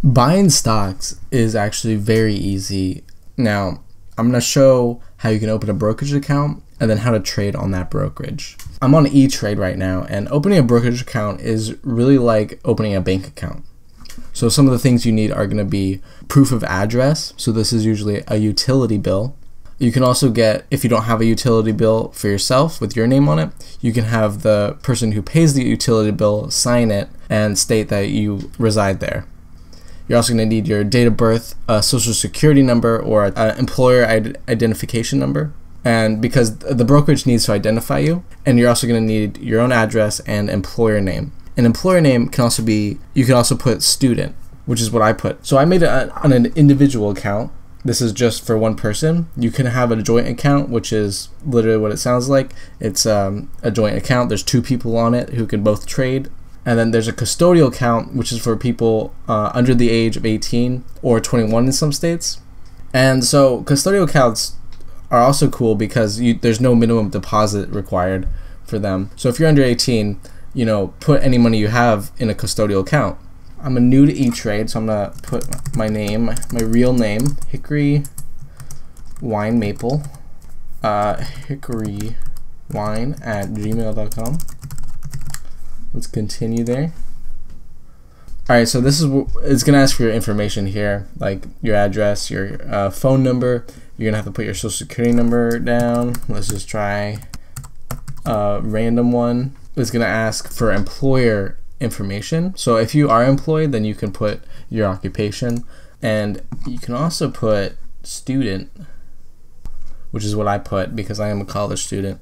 Buying stocks is actually very easy. Now, I'm going to show how you can open a brokerage account and then how to trade on that brokerage. I'm on ETrade right now, and opening a brokerage account is really like opening a bank account. So some of the things you need are going to be proof of address. So this is usually a utility bill. You can also get, if you don't have a utility bill for yourself with your name on it, you can have the person who pays the utility bill sign it and state that you reside there. You're also going to need your date of birth, a social security number, or an employer identification number. And because the brokerage needs to identify you, and you're also going to need your own address and employer name. An employer name can also be, you can also put student, which is what I put. So I made it on an individual account. This is just for one person. You can have a joint account, which is literally what it sounds like. It's a joint account. There's two people on it who can both trade. And then there's a custodial account, which is for people under the age of 18 or 21 in some states. And so custodial accounts are also cool because there's no minimum deposit required for them. So if you're under 18, put any money you have in a custodial account. I'm new to ETrade, so I'm gonna put my name, my real name, Hickory Wine Maple, hickorywine@gmail.com. Let's continue there. All right, so this is, it's gonna ask for your information here, like your address, your phone number. You're gonna have to put your social security number down. Let's just try a random one. It's gonna ask for employer information. So if you are employed, then you can put your occupation, and you can also put student, which is what I put because I am a college student.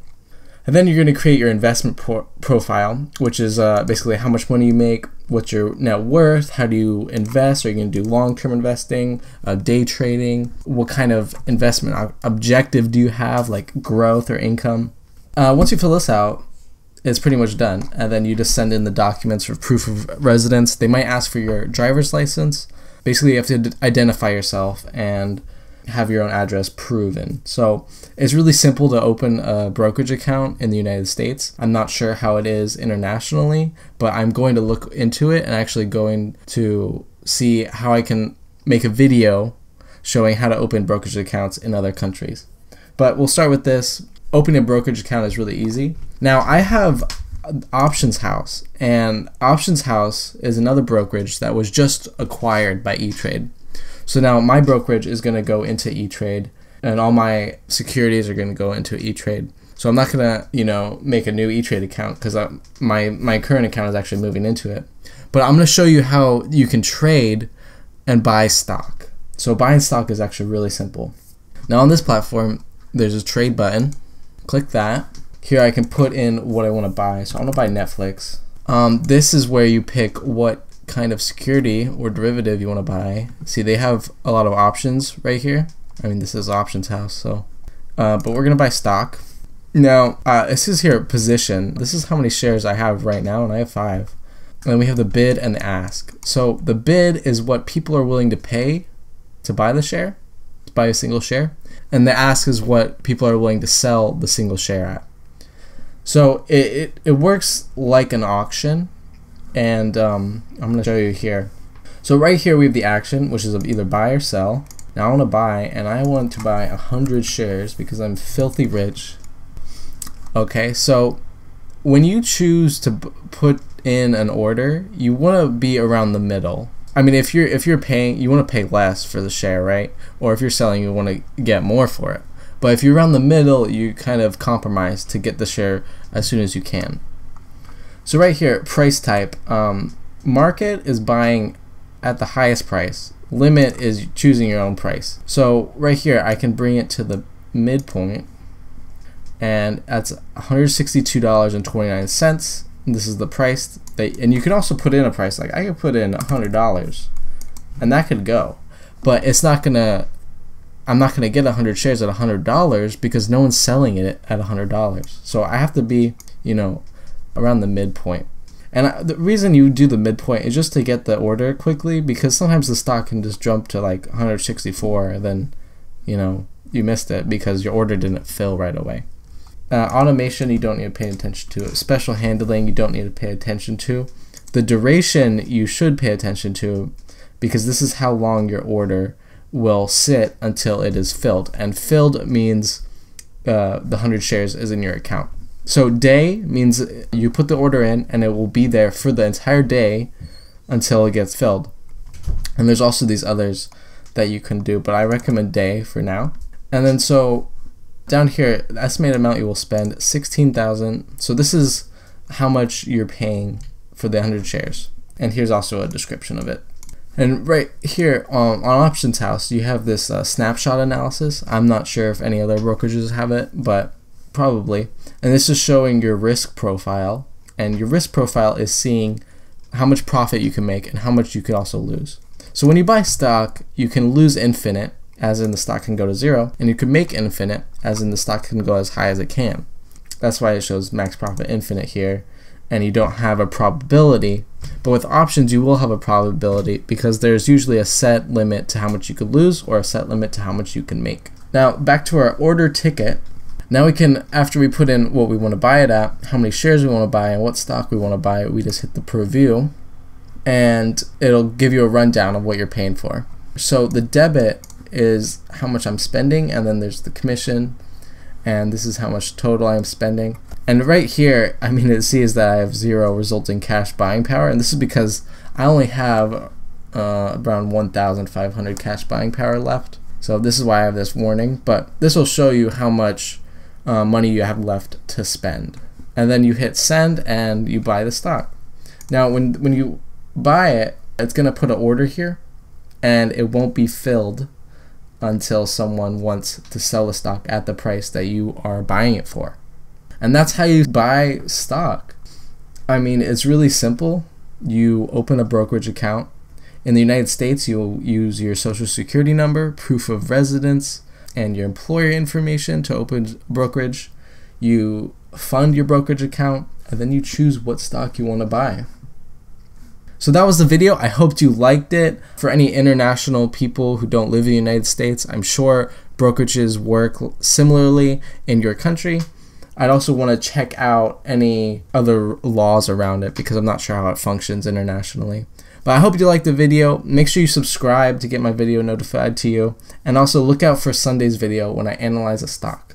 And then you're going to create your investment profile, which is basically how much money you make, what's your net worth, how do you invest, are you going to do long-term investing, day trading, what kind of investment objective do you have, like growth or income. Once you fill this out, it's pretty much done, and then you just send in the documents for proof of residence. They might ask for your driver's license. Basically, you have to identify yourself and have your own address proven. So it's really simple to open a brokerage account in the United States. I'm not sure how it is internationally, but I'm going to look into it and actually going to see how I can make a video showing how to open brokerage accounts in other countries. But we'll start with this. Opening a brokerage account is really easy. Now I have OptionsHouse, and OptionsHouse is another brokerage that was just acquired by ETrade. So now my brokerage is going to go into ETrade, and all my securities are going to go into ETrade. So I'm not going to, make a new ETrade account because my current account is actually moving into it. But I'm going to show you how you can trade and buy stock. So buying stock is actually really simple. Now on this platform, there's a trade button. Click that. Here I can put in what I want to buy. So I want to buy Netflix. This is where you pick what kind of security or derivative you want to buy. See, they have a lot of options right here. I mean, this is OptionsHouse, so but we're gonna buy stock. Now it says here position. This is how many shares I have right now, and I have 5. And then we have the bid and the ask. So the bid is what people are willing to pay to buy the share, to buy a single share, and the ask is what people are willing to sell the single share at. So it works like an auction. And I'm going to show you here. So right here we have the action, which is of either buy or sell. Now I want to buy, and I want to buy 100 shares because I'm filthy rich. Okay, so when you choose to put in an order, you want to be around the middle. I mean, if you're paying, you want to pay less for the share, right? Or if you're selling, you want to get more for it. But if you're around the middle, you kind of compromise to get the share as soon as you can. So right here, price type, market is buying at the highest price. Limit is choosing your own price. So right here, I can bring it to the midpoint, and that's $162.29. This is the price, and you can also put in a price. Like I could put in $100, and that could go. But it's not gonna. I'm not gonna get 100 shares at $100 because no one's selling it at $100. So I have to be, around the midpoint. And the reason you do the midpoint is just to get the order quickly, because sometimes the stock can just jump to like 164 and then you missed it because your order didn't fill right away. Automation, you don't need to pay attention to it. Special handling, you don't need to pay attention to. The duration you should pay attention to because this is how long your order will sit until it is filled. And filled means the 100 shares is in your account. So day means you put the order in and it will be there for the entire day until it gets filled. And there's also these others that you can do, but I recommend day for now. And then so down here, the estimated amount you will spend, 16,000. So this is how much you're paying for the 100 shares. And here's also a description of it. And right here on OptionsHouse, you have this snapshot analysis. I'm not sure if any other brokerages have it, but probably. And this is showing your risk profile. And your risk profile is seeing how much profit you can make and how much you could also lose. So when you buy stock, you can lose infinite, as in the stock can go to zero, and you can make infinite, as in the stock can go as high as it can. That's why it shows max profit infinite here, and you don't have a probability. But with options, you will have a probability because there's usually a set limit to how much you could lose or a set limit to how much you can make. Now back to our order ticket. Now we can, after we put in what we want to buy it at, how many shares we want to buy, and what stock we want to buy, we just hit the preview, and it'll give you a rundown of what you're paying for. So the debit is how much I'm spending, and then there's the commission, and this is how much total I'm spending. And right here, I mean, it sees that I have 0 resulting cash buying power, and this is because I only have around 1,500 cash buying power left. So this is why I have this warning, but this will show you how much money you have left to spend. And then you hit send and you buy the stock. Now when you buy it, it's going to put an order here, and it won't be filled until someone wants to sell the stock at the price that you are buying it for. And that's how you buy stock. I mean, it's really simple. You open a brokerage account. In the United States, you'll use your social security number, proof of residence, and your employer information to open brokerage. You fund your brokerage account, and then you choose what stock you want to buy. So that was the video. I hoped you liked it. For any international people who don't live in the United States, I'm sure brokerages work similarly in your country. I'd also want to check out any other laws around it because I'm not sure how it functions internationally. But I hope you liked the video. Make sure you subscribe to get my video notified to you. And also look out for Sunday's video when I analyze a stock.